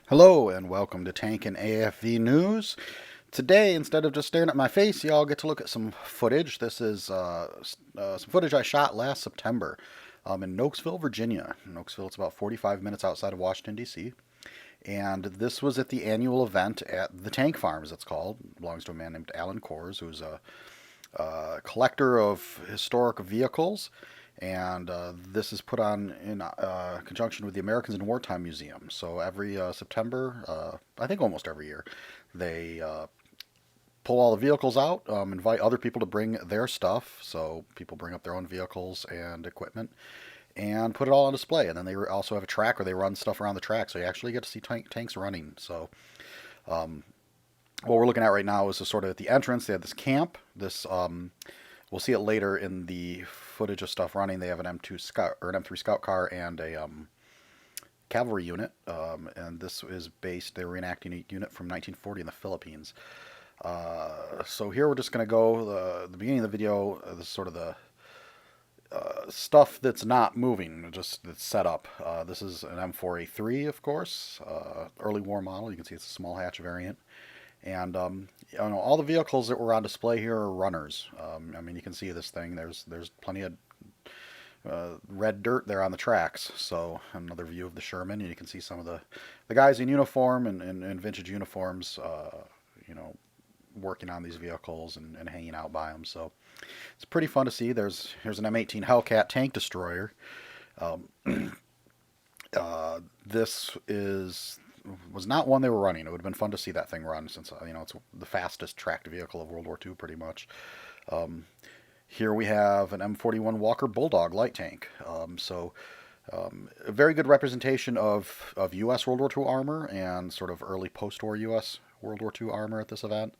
Hello and welcome to Tank and AFV News. Today, instead of just staring at my face, y'all get to look at some footage. This is some footage I shot last September in Nokesville, Virginia. Nokesville, it's about 45 minutes outside of Washington, D.C. And this was at the annual event at the Tank Farm, as it's called. It belongs to a man named Alan Kors, who's a collector of historic vehicles. And this is put on in conjunction with the Americans in Wartime Museum. So every September, I think almost every year, they pull all the vehicles out, invite other people to bring their stuff. So people bring up their own vehicles and equipment and put it all on display. And then they also have a track where they run stuff around the track. So you actually get to see tanks running. So what we're looking at right now is sort of at the entrance. They have this camp. We'll see it later in the footage of stuff running. They have an M2 Scout or an M3 Scout car and a cavalry unit. And this is based. They were reenacting a unit from 1940 in the Philippines. So here we're just going to go the beginning of the video. This is sort of the stuff that's not moving, just that's set up. This is an M4A3, of course, early war model. You can see it's a small hatch variant. And all the vehicles that were on display here are runners. I mean, you can see this thing. There's plenty of red dirt there on the tracks. So another view of the Sherman, and you can see some of the guys in uniform and vintage uniforms, working on these vehicles and hanging out by them. So it's pretty fun to see. Here's an M18 Hellcat tank destroyer. This was not one they were running. It would have been fun to see that thing run since it's the fastest tracked vehicle of World War II, pretty much. Here we have an M41 Walker Bulldog light tank. A very good representation of U.S. World War II armor and sort of early post-war U.S. World War II armor at this event.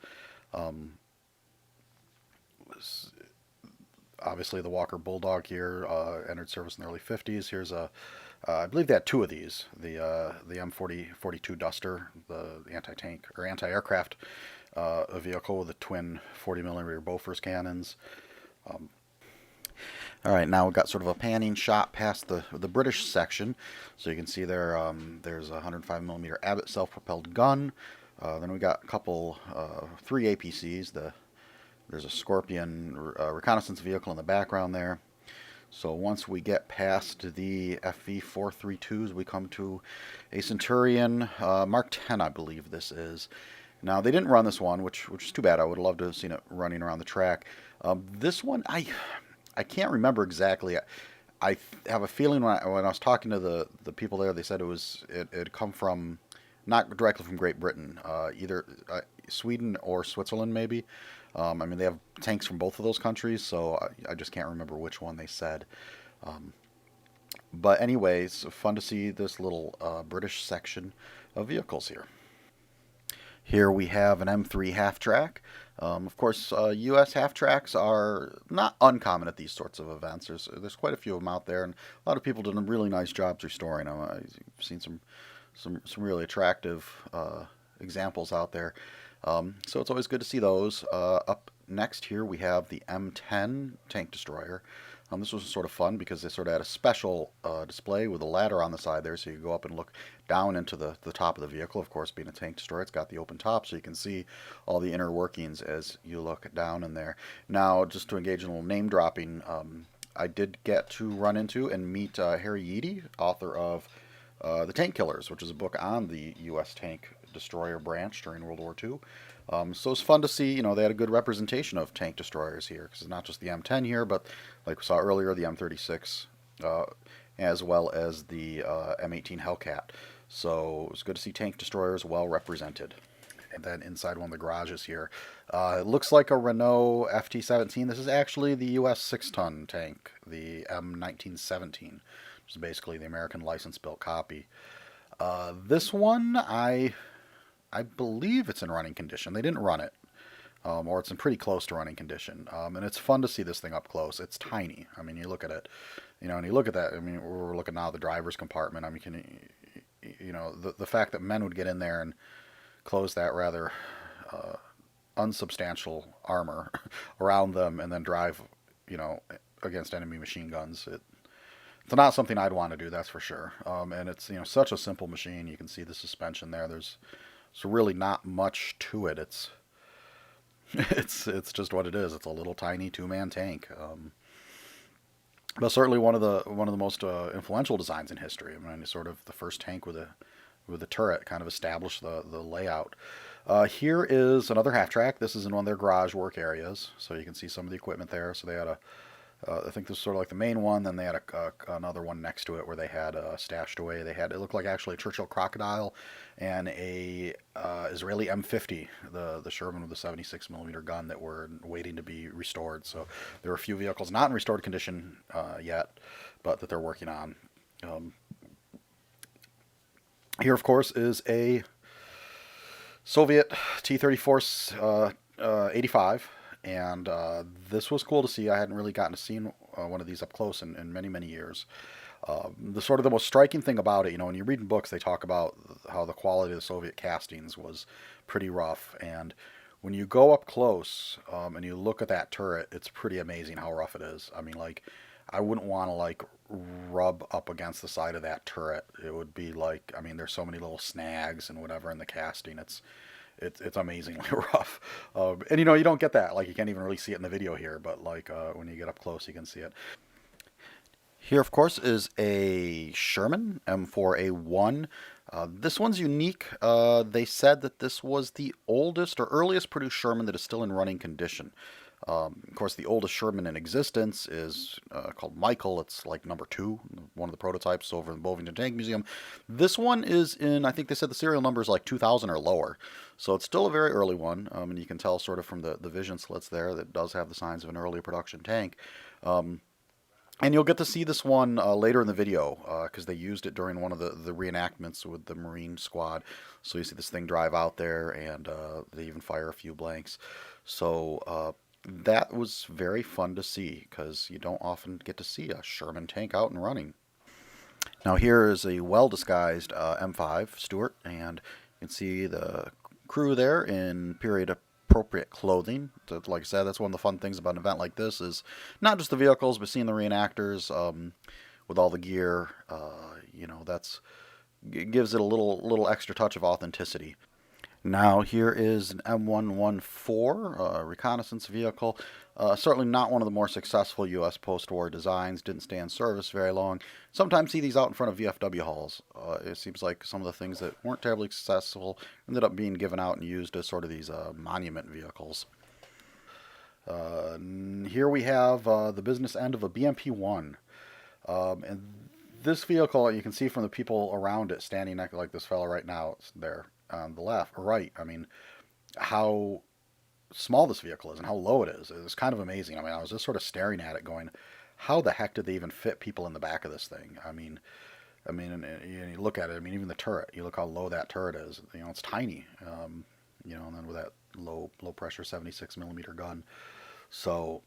Obviously, the Walker Bulldog here entered service in the early 50s. Here's I believe they had two of these: the M42 Duster, the anti-tank or anti-aircraft vehicle with the twin 40mm Bofors cannons. All right, now we've got sort of a panning shot past the British section, so you can see there's a 105mm Abbott self-propelled gun. Then we got a couple, three APCs. There's a Scorpion reconnaissance vehicle in the background there. So once we get past the FV432s, we come to a Centurion Mark 10, I believe this is. Now, they didn't run this one, which is too bad. I would have loved to have seen it running around the track. This one, I can't remember exactly. I have a feeling when I was talking to the people there, they said it had come from, not directly from Great Britain, either Sweden or Switzerland, maybe. I mean, they have tanks from both of those countries, so I just can't remember which one they said. But anyways, fun to see this little British section of vehicles here. Here we have an M3 half-track. Of course, U.S. half-tracks are not uncommon at these sorts of events. There's quite a few of them out there, and a lot of people did really nice jobs restoring them. I've seen some really attractive examples out there. So it's always good to see those. Up next here we have the M10 tank destroyer. This was sort of fun because they sort of had a special display with a ladder on the side there, so you go up and look down into the top of the vehicle. Of course, being a tank destroyer, it's got the open top, so you can see all the inner workings as you look down in there. Now, just to engage in a little name dropping, I did get to run into and meet Harry Yeedy, author of The Tank Killers, which is a book on the U.S. tank destroyer branch during World War II. So it's fun to see, they had a good representation of tank destroyers here, because it's not just the M10 here, but like we saw earlier, the M36, as well as the M18 Hellcat. So it's good to see tank destroyers well represented. And then inside one of the garages here, it looks like a Renault FT17. This is actually the U.S. 6-ton tank, the M1917, which is basically the American license-built copy. This one, I believe it's in running condition. They didn't run it, or it's in pretty close to running condition. And it's fun to see this thing up close. It's tiny. I mean, you look at it, and you look at that. I mean, we're looking now at the driver's compartment. I mean, the fact that men would get in there and close that rather unsubstantial armor around them and then drive, against enemy machine guns. It's not something I'd want to do, that's for sure. And it's, such a simple machine. You can see the suspension there. There's really not much to it. It's it's just what it is. It's a little tiny two-man tank. But certainly one of the most influential designs in history. I mean, sort of the first tank with a turret kind of established the layout. Here is another half track. This is in one of their garage work areas, so you can see some of the equipment there. So they had I think this is sort of like the main one. Then they had another one next to it where they had stashed away. It looked like actually a Churchill Crocodile and a Israeli M50, the Sherman with the 76 millimeter gun that were waiting to be restored. So there are a few vehicles not in restored condition yet, but that they're working on. Here, of course, is a Soviet T-34 85. And this was cool to see. I hadn't really gotten to see one of these up close in many, many years. The most striking thing about it, when you read in books, they talk about how the quality of the Soviet castings was pretty rough. And when you go up close and you look at that turret, it's pretty amazing how rough it is. I mean, like, I wouldn't want to rub up against the side of that turret. It would be there's so many little snags and whatever in the casting. It's amazingly rough. And you don't get that. You can't even really see it in the video here, but when you get up close, you can see it. Here, of course, is a Sherman M4A1. This one's unique. They said that this was the oldest or earliest produced Sherman that is still in running condition. Of course, the oldest Sherman in existence is called Michael. It's number 2, one of the prototypes over in the Bovington Tank Museum. This one is I think they said the serial number is 2000 or lower. So it's still a very early one. And you can tell sort of from the vision slits there that it does have the signs of an early production tank. And you'll get to see this one later in the video because they used it during one of the reenactments with the Marine Squad. So you see this thing drive out there and they even fire a few blanks. So that was very fun to see because you don't often get to see a Sherman tank out and running. Now here is a well-disguised M5 Stuart, and you can see the crew there in period appropriate clothing. So, like I said, that's one of the fun things about an event like this is not just the vehicles, but seeing the reenactors with all the gear. It gives it a little extra touch of authenticity. Now here is an M114 reconnaissance vehicle. Certainly not one of the more successful U.S. post-war designs. Didn't stay in service very long. Sometimes see these out in front of VFW halls. It seems like some of the things that weren't terribly successful ended up being given out and used as sort of these monument vehicles. Here we have the business end of a BMP-1. And this vehicle, you can see from the people around it standing next like this fellow right now, it's there on the left or right. I mean, how small this vehicle is and how low it is. It's kind of amazing. I mean, I was just sort of staring at it going, how the heck did they even fit people in the back of this thing? I mean, and you look at it, I mean, even the turret, you look how low that turret is. It's tiny, and then with that low pressure 76 millimeter gun. So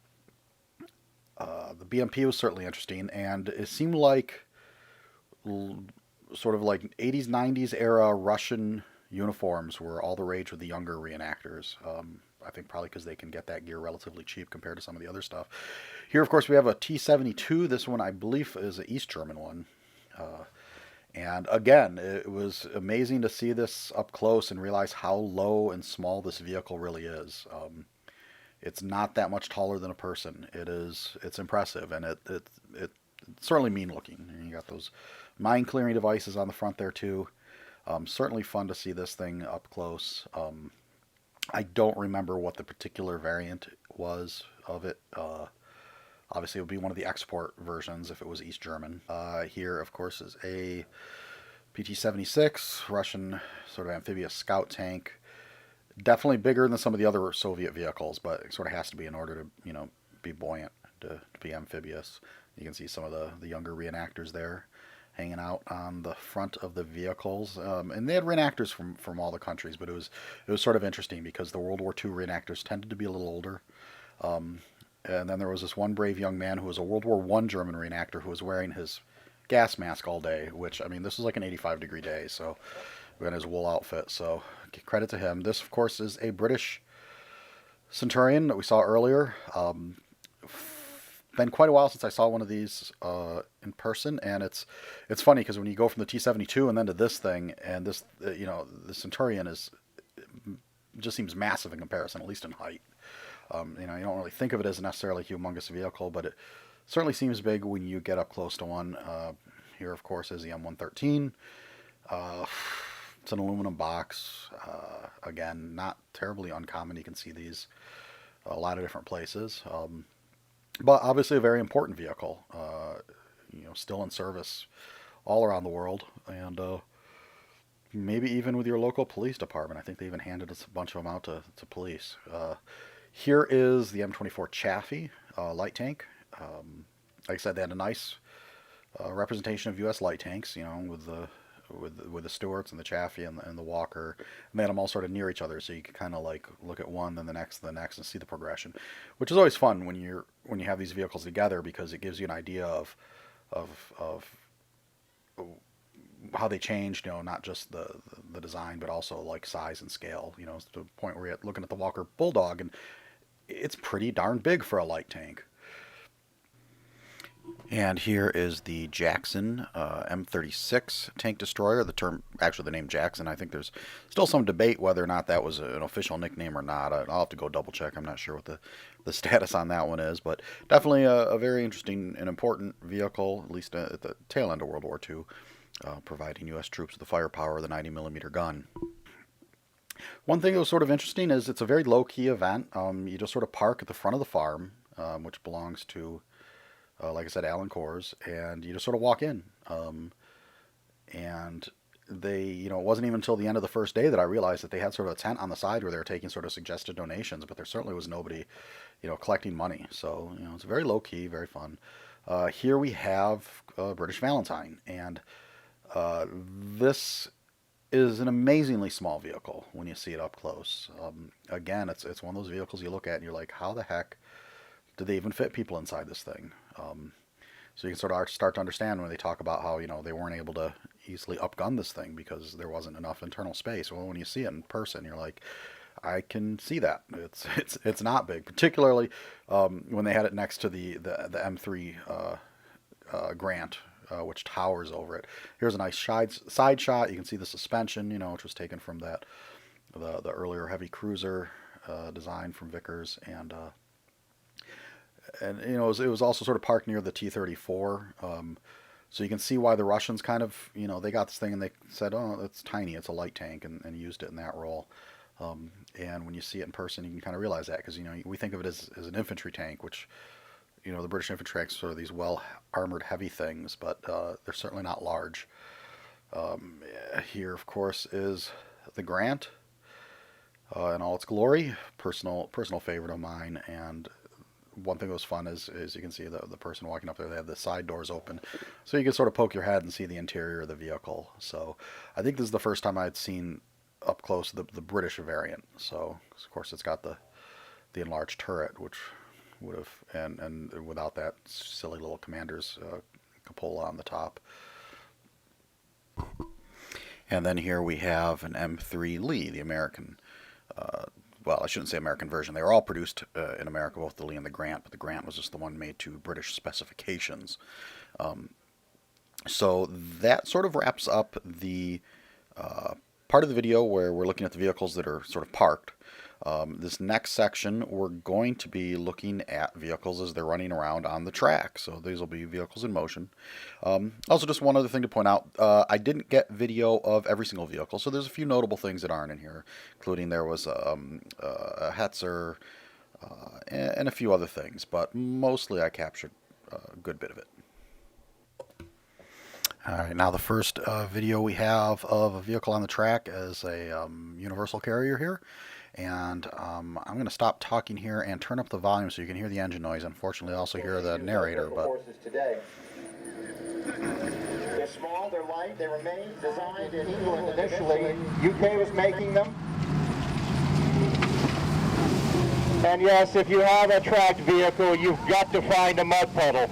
the BMP was certainly interesting, and it seemed like sort of like 80s, 90s era Russian uniforms were all the rage with the younger reenactors. I think probably because they can get that gear relatively cheap compared to some of the other stuff. Here, of course, we have a T-72. This one, I believe, is an East German one. And again, it was amazing to see this up close and realize how low and small this vehicle really is. It's not that much taller than a person. It's impressive, and it's certainly mean looking. And you got those mine clearing devices on the front there too. Certainly fun to see this thing up close. I don't remember what the particular variant was of it. Obviously, it would be one of the export versions if it was East German. Here, of course, is a PT-76, Russian sort of amphibious scout tank. Definitely bigger than some of the other Soviet vehicles, but it sort of has to be in order to, be buoyant, to be amphibious. You can see some of the younger reenactors there hanging out on the front of the vehicles. And they had reenactors from all the countries, but it was sort of interesting because the World War II reenactors tended to be a little older. And then there was this one brave young man who was a World War I German reenactor who was wearing his gas mask all day, which, I mean, this was like an 85-degree day, so we had his wool outfit, so credit to him. This, of course, is a British Centurion that we saw earlier. been quite a while since I saw one of these in person, and it's funny because when you go from the T-72 and then to this thing, and this the Centurion just seems massive in comparison, at least in height. You don't really think of it as necessarily a humongous vehicle, but it certainly seems big when you get up close to one. Here, of course, is the M113. It's an aluminum box. Again, not terribly uncommon. You can see these a lot of different places. But obviously a very important vehicle. Still in service all around the world, and maybe even with your local police department. I think they even handed us a bunch of them out to police. Here is the M24 Chaffee light tank. Like I said, they had a nice representation of U.S. light tanks, with the Stuarts and the Chaffee and the Walker, and they had them all sort of near each other, so you could kind of like look at one, then the next, and see the progression, which is always fun when you have these vehicles together, because it gives you an idea of how they changed, not just the design, but also like size and scale, to the point where you're looking at the Walker Bulldog, and it's pretty darn big for a light tank. And here is the Jackson M36 tank destroyer. The name Jackson, I think there's still some debate whether or not that was an official nickname or not. I'll have to go double check. I'm not sure what the status on that one is, but definitely a very interesting and important vehicle, at least at the tail end of World War II, providing U.S. troops with the firepower of the 90mm gun. One thing that was sort of interesting is it's a very low-key event. You just sort of park at the front of the farm, which belongs to, like I said, Alan Kors, and you just sort of walk in. And they, it wasn't even until the end of the first day that I realized that they had sort of a tent on the side where they were taking sort of suggested donations, but there certainly was nobody, collecting money. So, it's very low-key, very fun. Here we have British Valentine, and this is an amazingly small vehicle when you see it up close. Again, it's one of those vehicles you look at and you're like, how the heck did they even fit people inside this thing? So you can sort of start to understand when they talk about how, they weren't able to easily upgun this thing because there wasn't enough internal space. Well, when you see it in person, you're like, I can see that. It's not big, particularly when they had it next to the M3 Grant, which towers over it. Here's a nice side shot. You can see the suspension, which was taken from the earlier heavy cruiser design from Vickers, and it was also sort of parked near the T-34. So you can see why the Russians kind of, they got this thing and they said, oh, it's tiny, it's a light tank, and used it in that role. And when you see it in person, you can kind of realize that, because, we think of it as an infantry tank, which, the British infantry tanks are these well-armored, heavy things, but they're certainly not large. Here, of course, is the Grant in all its glory. Personal favorite of mine, and one thing that was fun is you can see the person walking up there, they have the side doors open, so you can sort of poke your head and see the interior of the vehicle. So I think this is the first time I'd seen up close the British variant. So of course it's got the enlarged turret, which would have, and without that silly little commander's cupola on the top. And then here we have an M3 Lee, the American, well, I shouldn't say American version. They were all produced in America, both the Lee and the Grant, but the Grant was just the one made to British specifications. So that sort of wraps up the part of the video where we're looking at the vehicles that are sort of parked. This next section, we're going to be looking at vehicles as they're running around on the track. So these will be vehicles in motion. Also, just one other thing to point out, I didn't get video of every single vehicle, so there's a few notable things that aren't in here, including there was a Hetzer and a few other things, but mostly I captured a good bit of it. Alright, now the first video we have of a vehicle on the track is a universal carrier here. And I'm going to stop talking here and turn up the volume so you can hear the engine noise. Unfortunately, I also hear the narrator. But they're small, they're light, they were made, designed in England initially. UK was making them. And yes, if you have a tracked vehicle, you've got to find a mud puddle.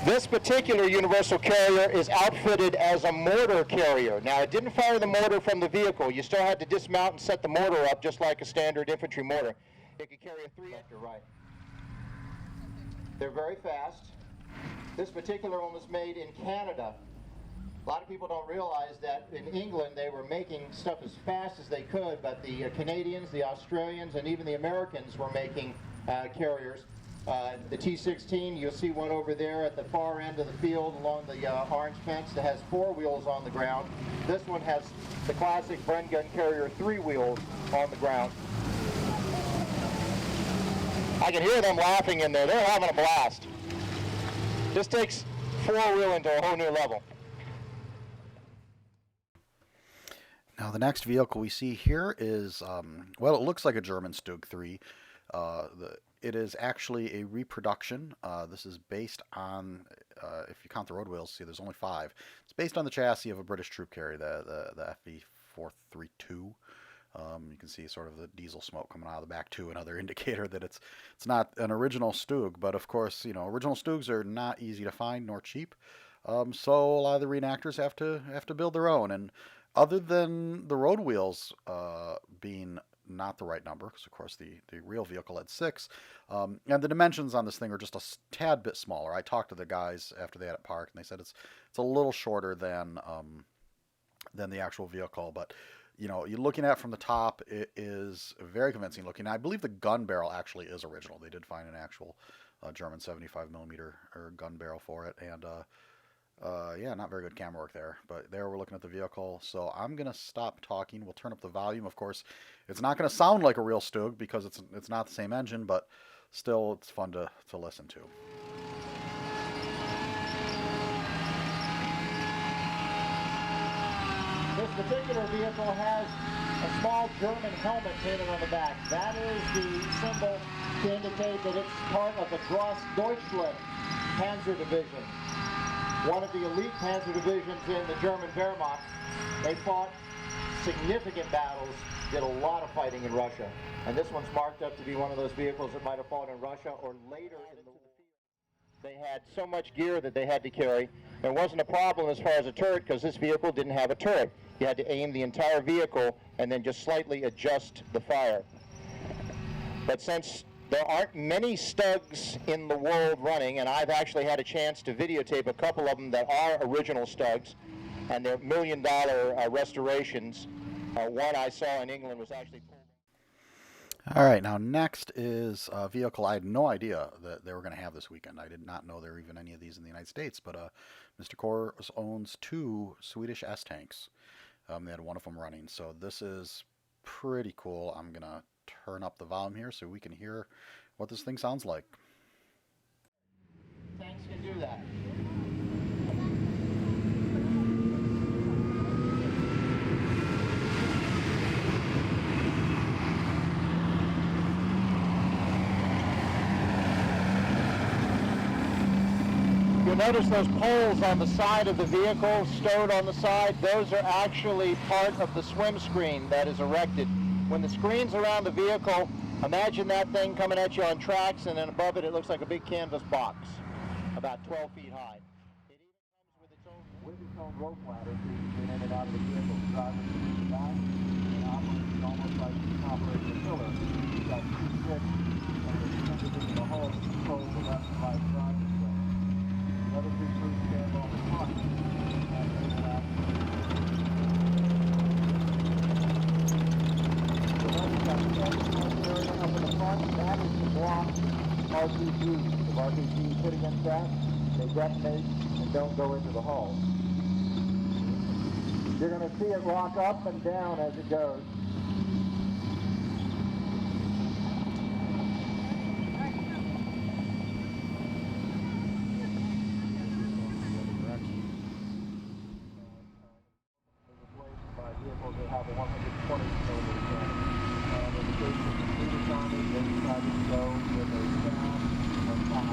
This particular universal carrier is outfitted as a mortar carrier. Now, it didn't fire the mortar from the vehicle. You still had to dismount and set the mortar up just like a standard infantry mortar. It could carry a 3-inch. Right. They're very fast. This particular one was made in Canada. A lot of people don't realize that in England they were making stuff as fast as they could, but the Canadians, the Australians, and even the Americans were making carriers. The T-16, you'll see one over there at the far end of the field along the orange fence that has 4 wheels on the ground. This one has the classic Bren gun carrier 3 wheels on the ground. I can hear them laughing in there. They're having a blast. This takes 4-wheeling to a whole new level. Now the next vehicle we see here is, well, it looks like a German Stoke III. It is actually a reproduction. This is based on, if you count the road wheels, see there's only 5. It's based on the chassis of a British troop carrier, the FV432. You can see sort of the diesel smoke coming out of the back too, another indicator that it's not an original Stug. But of course, you know, original Stugs are not easy to find nor cheap. So a lot of the reenactors have to build their own. And other than the road wheels being not the right number, because of course the real vehicle had 6, and the dimensions on this thing are just a tad bit smaller. I talked to the guys after they had it parked, and they said it's a little shorter than the actual vehicle. But you know, you're looking at it from the top, it is very convincing looking. I believe the gun barrel actually is original. They did find an actual German 75mm gun barrel for it, and yeah, not very good camera work there, but there we're looking at the vehicle. So I'm gonna stop talking. We'll turn up the volume. Of course, it's not gonna sound like a real Stug because it's not the same engine, but still it's fun to listen to. This particular vehicle has a small German helmet painted on the back. That is the symbol to indicate that it's part of the Gross Deutschland Panzer Division. One of the elite Panzer divisions in the German Wehrmacht. They fought significant battles, did a lot of fighting in Russia. And this one's marked up to be one of those vehicles that might have fought in Russia or later in the field. They had so much gear that they had to carry. There wasn't a problem as far as a turret because this vehicle didn't have a turret. You had to aim the entire vehicle and then just slightly adjust the fire. But since there aren't many Stugs in the world running, and I've actually had a chance to videotape a couple of them that are original Stugs, and they're $1 million restorations. One I saw in England was actually pulled. All right, now next is a vehicle I had no idea that they were going to have this weekend. I did not know there were even any of these in the United States, but Mr. Kors owns 2 Swedish S Tanks. They had one of them running, so this is pretty cool. I'm going to turn up the volume here so we can hear what this thing sounds like. Tanks can do that. You'll notice those poles on the side of the vehicle, stowed on the side, those are actually part of the swim screen that is erected. When the screen's around the vehicle, imagine that thing coming at you on tracks, and then above it, it looks like a big canvas box, about 12 feet high. It even comes with its own rope ladder, so you can get in and out of the vehicle. Drivers can use that, and operates almost like operating a tiller. You've got 2 sticks, and it's centered into the hull to control the left and right driving swing. The other 2 crews stand on the front, and they will act. Up in the front, that is to block RPGs. If RPGs hit against that, they detonate and don't go into the hull. You're going to see it rock up and down as it goes. Vehicles that have a 120 millimeter cannon. In the case of the Swedish Army, they decided to go with a sound or pop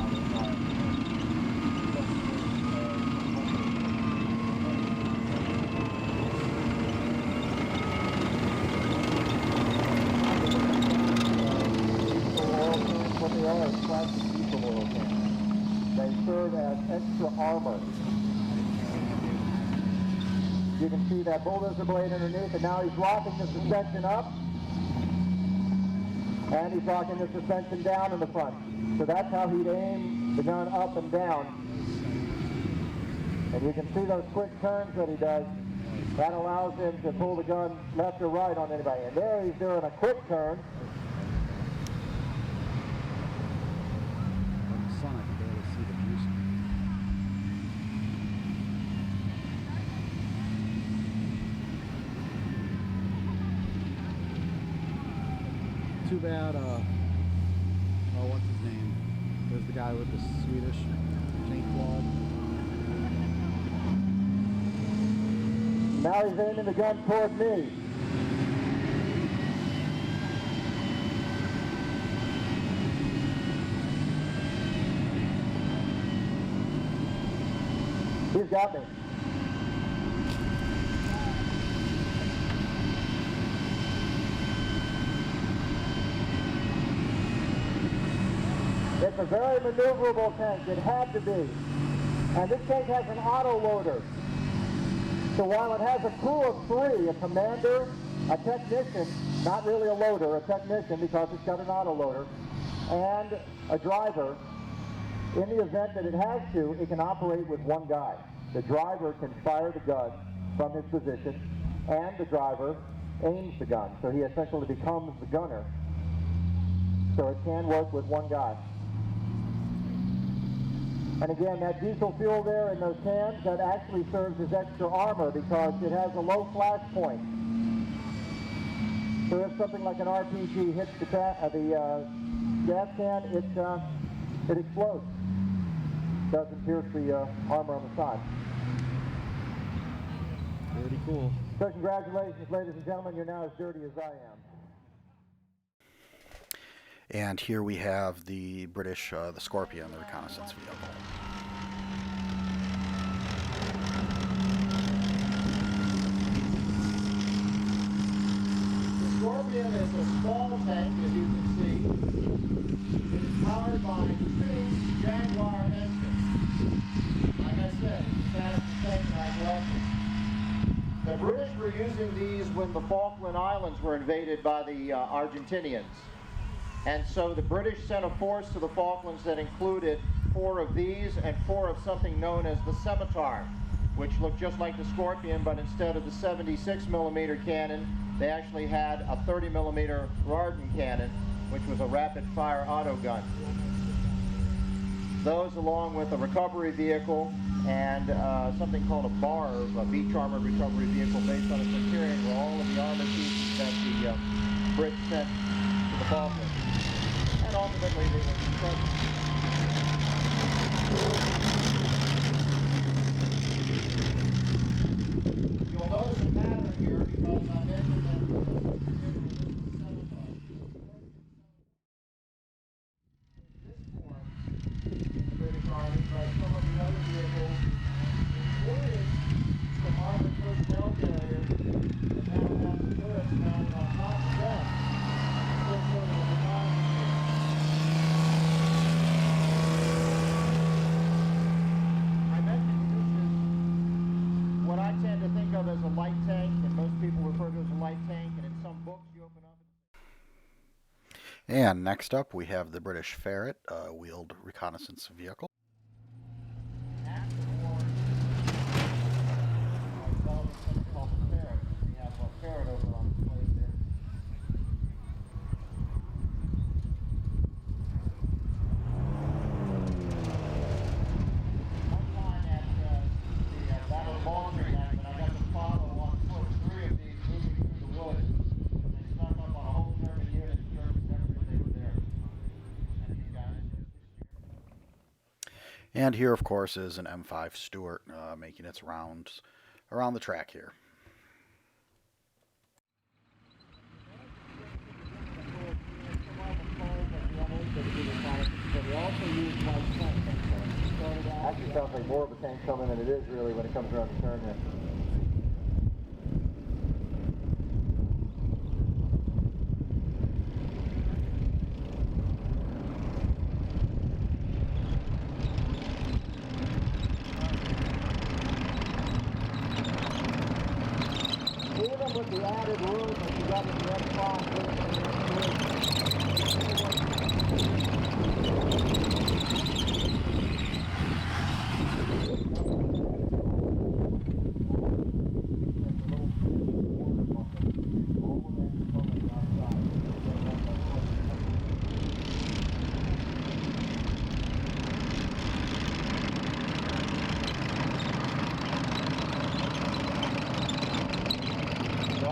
out of what they are is plastic diesel oil cans. They serve as extra armor. You can see that bulldozer blade underneath, and now he's locking the suspension up. And he's locking the suspension down in the front. So that's how he'd aim the gun up and down. And you can see those quick turns that he does. That allows him to pull the gun left or right on anybody. And there he's doing a quick turn. In the sun, I can barely see the views. Too bad, oh, what's his name? There's the guy with the Swedish tank wall. Now he's aiming the gun toward me. He's got me. It's a very maneuverable tank. It had to be. And this tank has an auto loader. So while it has a crew of 3, a commander, a technician, not really a loader, a technician because it's got an auto loader, and a driver, in the event that it has to, it can operate with one guy. The driver can fire the gun from his position, and the driver aims the gun. So he essentially becomes the gunner. So it can work with one guy. And again, that diesel fuel there in those cans, that actually serves as extra armor because it has a low flash point. So if something like an RPG hits the gas can, it explodes. Doesn't pierce the armor on the side. Pretty cool. So congratulations, ladies and gentlemen, you're now as dirty as I am. And here we have the British, the Scorpion, the reconnaissance vehicle. The Scorpion is a small tank, as you can see. It is powered by 2 Jaguar engines. Like I said, it's the fastest tank in our collection. The British were using these when the Falkland Islands were invaded by the Argentinians. And so the British sent a force to the Falklands that included 4 of these and 4 of something known as the Scimitar, which looked just like the Scorpion, but instead of the 76mm cannon, they actually had a 30mm Rardin cannon, which was a rapid-fire auto gun. Those, along with a recovery vehicle and something called a BARV, a beach armored recovery vehicle based on a Centurion, were all of the armor pieces that the Brits sent to the Falklands. And ultimately they were successful. You'll notice a pattern here because I mentioned that this form in the British Army, but some of the other vehicles included some armored personnel carriers that now have the turrets mounted on top of them. I mentioned this is what I tend to think of as a light tank, and most people refer to it as a light tank, and in some books you open up. And next up we have the British Ferret, wheeled reconnaissance vehicle. After the war, I developed something called the ferret. We have a ferret over on the place there. One time at the Battle of Valentine, when I got to follow on foot 3 of these moving through the woods, they snuck up on a whole German unit and Germans never knew they were there. And these guys. And here, of course, is an M5 Stuart making its rounds around the track here. Actually sounds like more of a tank coming than it is really when it comes around the turn here. Even with the added room that you got in the M5,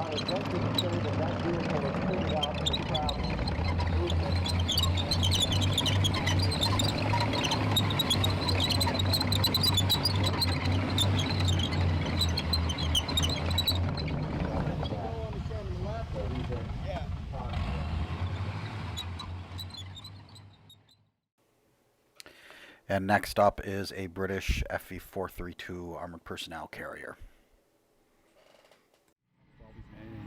I would venture to say that that vehicle is fitted out for travel. And next up is a British FV432 armored personnel carrier. All these names.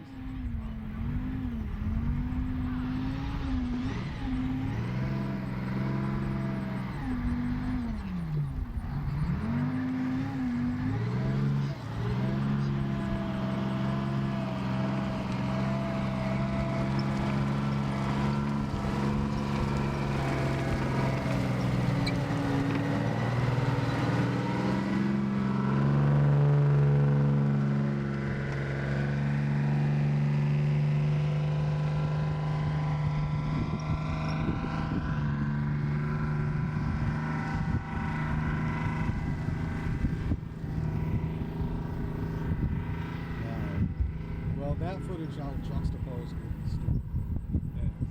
Well, that footage I'll juxtapose with Stuart.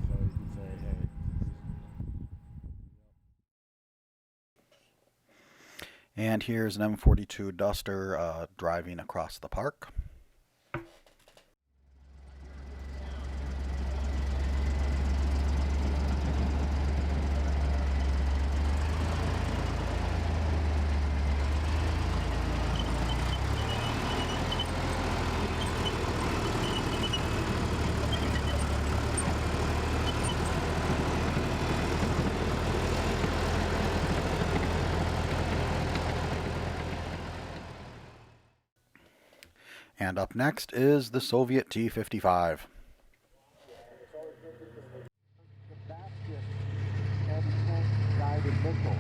So you can say, hey. And here's an M42 Duster driving across the park. And up next is the Soviet T-55. Anti-tank-guided missile.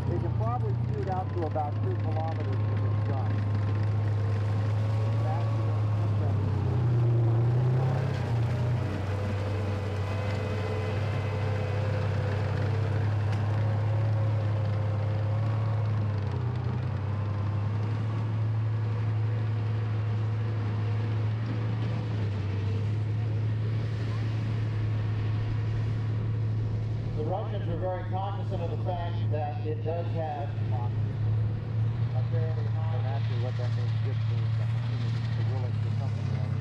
They can probably shoot out to about 2 kilometers with this gun. The Russians are very cognizant of the fact that it does have a fairly high... And actually what that means just means the willing to something else.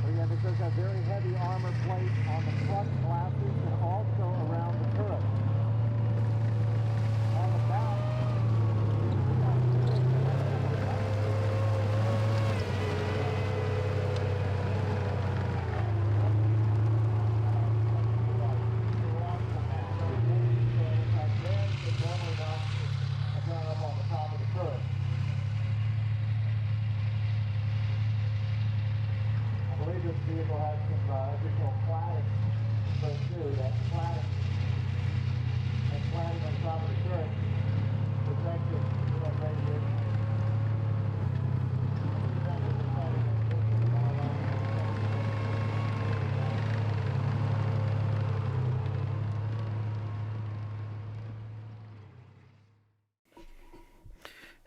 But again, this does have very heavy armor plate on the front glasses and also around the turret. On the back... This vehicle has some additional cladding put too. That cladding on top of the turret protects it from radiation.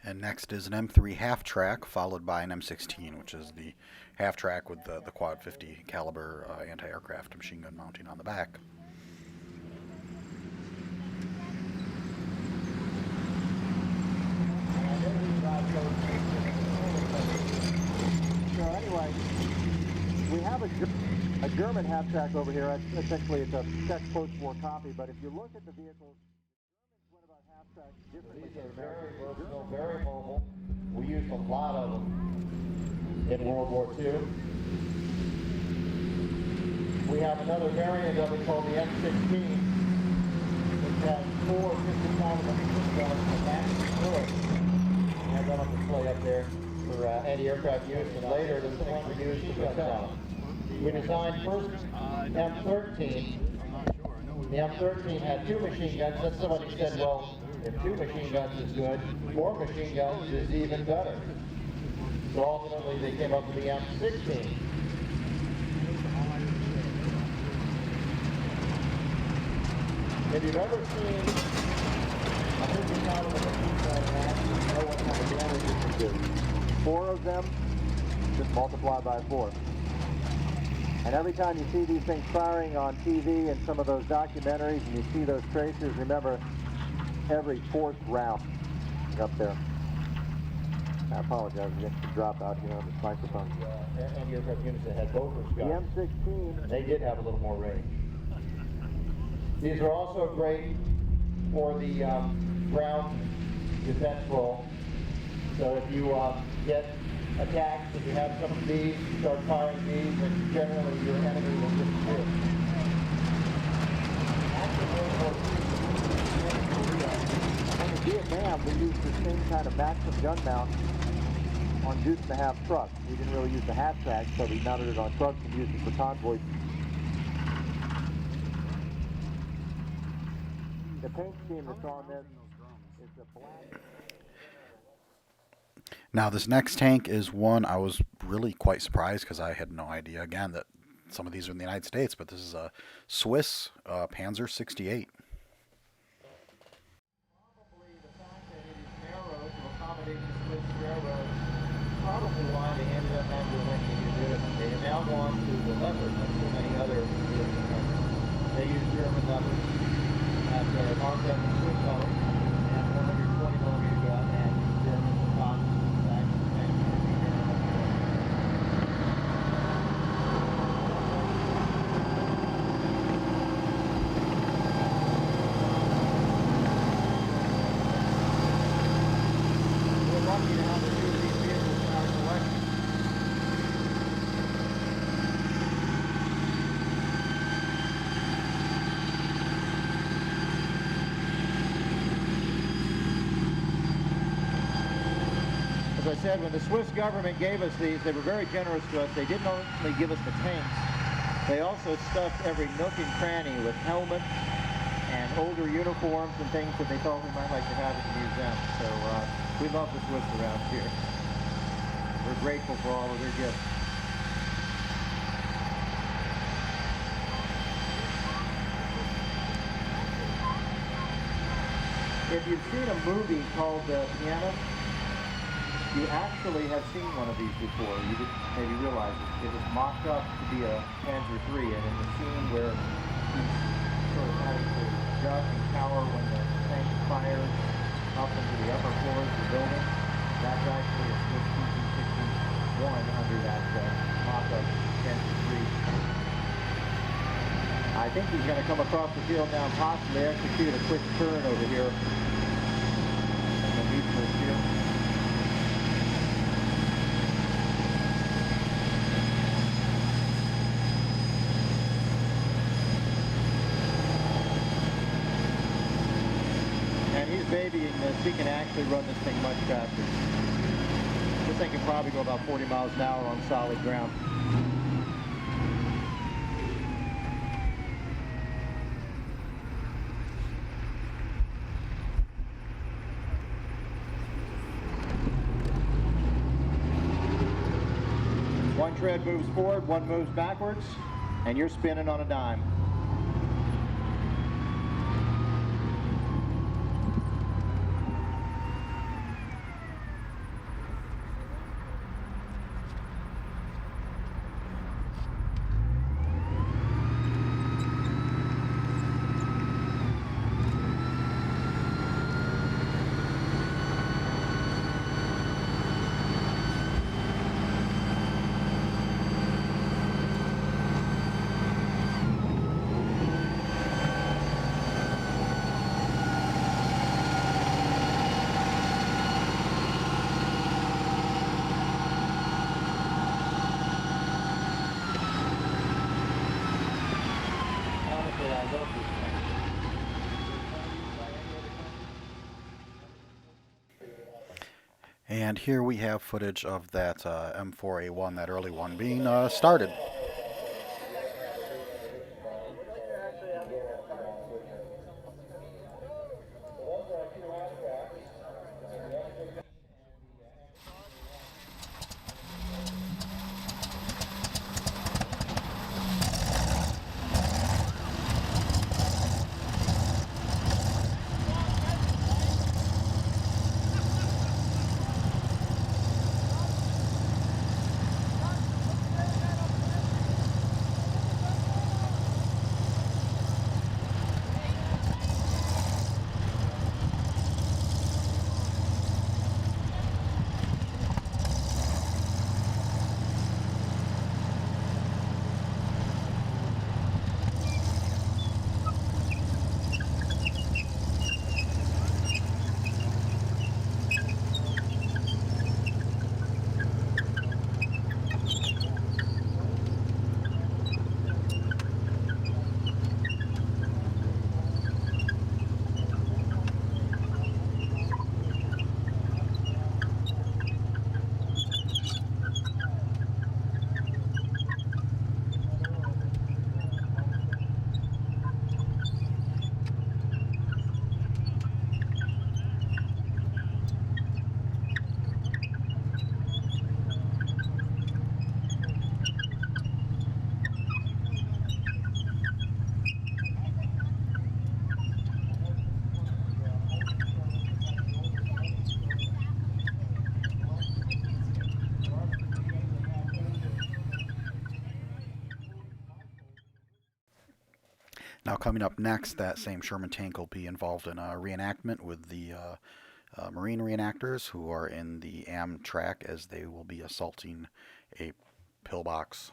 And next is an M3 half-track, followed by an M16, which is the half-track with the quad 50 caliber anti-aircraft machine gun mounting on the back. So anyway, we have a German half-track over here. Essentially, it's a Czech post-war copy, but if you look at the vehicles, these are very versatile, very mobile. We used a lot of them in World War II. We have another variant of it called the M16, which has 4 50-caliber machine guns attached to it. We have that on display up there for anti-aircraft use, and later this one we used to protect. We designed first M13. The M13 had 2 machine guns, then somebody said, well, if 2 machine guns is good, 4 machine guns is even better. So ultimately they came up with the M16. If you've ever seen a 50-caliber machine gun, you know what kind of damage it can do. 4 of them, just multiply by 4. And every time you see these things firing on TV and some of those documentaries and you see those tracers, remember every 4th round up there. I apologize, I'm getting some drop out here on this microphone. And the aircraft units that had both The M16, they did have a little more range. These are also great for the ground defense role. So if you get attacked and you have some of these, you start firing these, and generally your enemy will disappear. in Vietnam, we used the same kind of maximum gun mount on deuce and a half trucks. We didn't really use the half track, so we mounted it on trucks and used it for convoys. The paint scheme that's on this is the black. Now this next tank is one I was really quite surprised because I had no idea again that some of these are in the United States, but this is a Swiss Panzer 68. Probably the fact that it is narrow to accommodate the Swiss railroad, probably why they ended up having to eventually get rid of it. They have now gone to the levers like so many other European countries. They use German levers that are marked up in Swiss colors and 120 millimeter gun and German composites. As I said, when the Swiss government gave us these, they were very generous to us. They didn't only give us the tanks, they also stuffed every nook and cranny with helmets and older uniforms and things that they thought we might like to have at the museum. So we love the Swiss around here. We're grateful for all of their gifts. If you've seen a movie called Pianist, you actually have seen one of these before. You didn't maybe realize it. It was mocked up to be a Panzer III, and in the scene where he's sort of having to duck and cower when the tank fires up into the upper floors of the building, that's actually a Swiss PT-61 under that mock-up Panzer III. I think he's going to come across the field now and possibly execute a quick turn over here in the neutral field. Babying this, he can actually run this thing much faster. This thing can probably go about 40 miles an hour on solid ground. One tread moves forward, one moves backwards, and you're spinning on a dime. And here we have footage of that M4A1, that early one, being started. Now coming up next, that same Sherman tank will be involved in a reenactment with the Marine reenactors who are in the Amtrak as they will be assaulting a pillbox.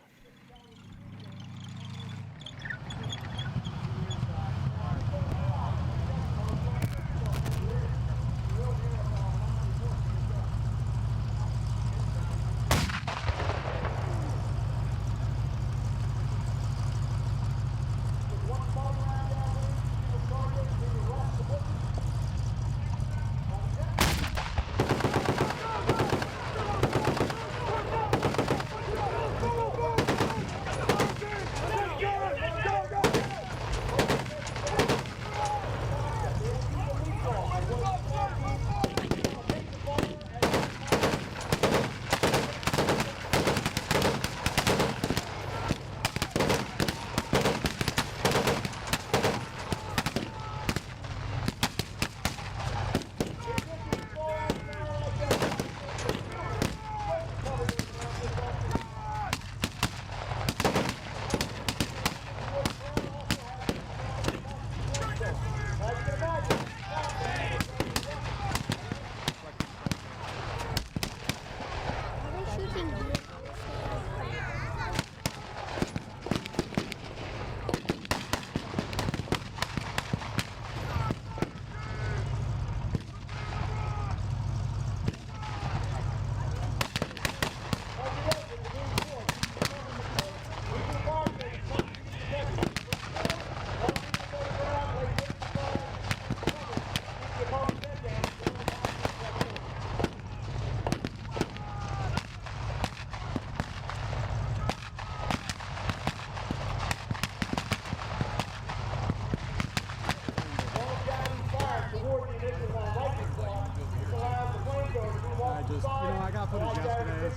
I got footage yesterday,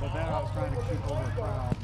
but then I was trying to keep over a crowd.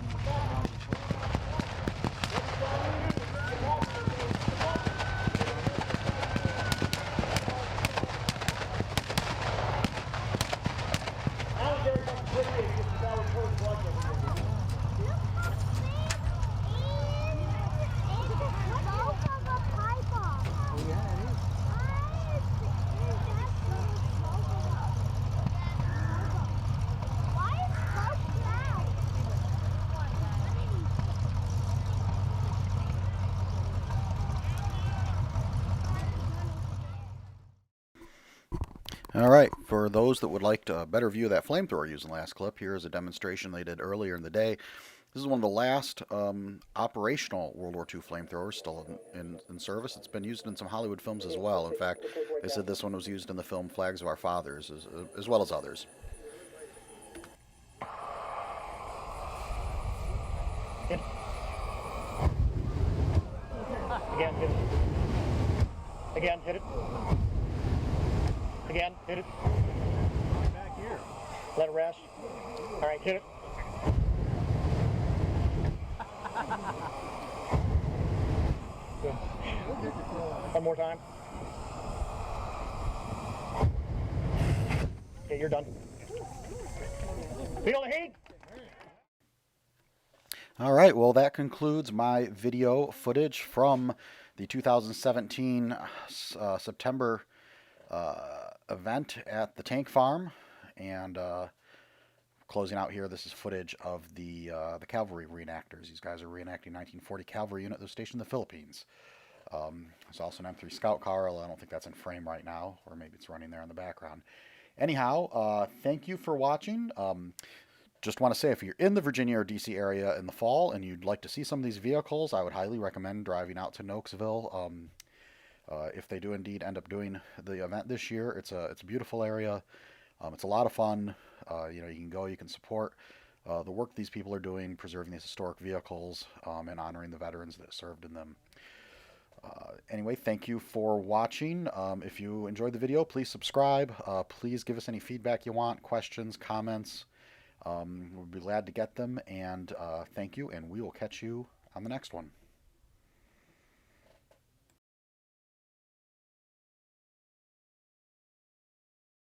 All right, for those that would like a better view of that flamethrower used in the last clip, here is a demonstration they did earlier in the day. This is one of the last operational World War II flamethrowers still in service. It's been used in some Hollywood films as well. In fact, they said this one was used in the film Flags of Our Fathers, as well as others. Again, hit it. Again, hit it. Again, hit it. Back here. Let it rest. All right, hit it. Good. One more time. Okay, you're done. Feel the heat? All right, well, that concludes my video footage from the 2017 September event at the tank farm. And closing out here, this is footage of the cavalry reenactors. These guys are reenacting 1940 cavalry unit that was stationed in the Philippines. There's also an M3 Scout car. I don't think that's in frame right now, or maybe it's running there in the background. Anyhow, thank you for watching. Just want to say, if you're in the Virginia or DC area in the fall and you'd like to see some of these vehicles, I would highly recommend driving out to Nokesville. If they do indeed end up doing the event this year, it's a beautiful area. It's a lot of fun. You can go, you can support the work these people are doing, preserving these historic vehicles and honoring the veterans that served in them. Anyway, thank you for watching. If you enjoyed the video, please subscribe. Please give us any feedback you want, questions, comments. We'll be glad to get them. And thank you, and we will catch you on the next one.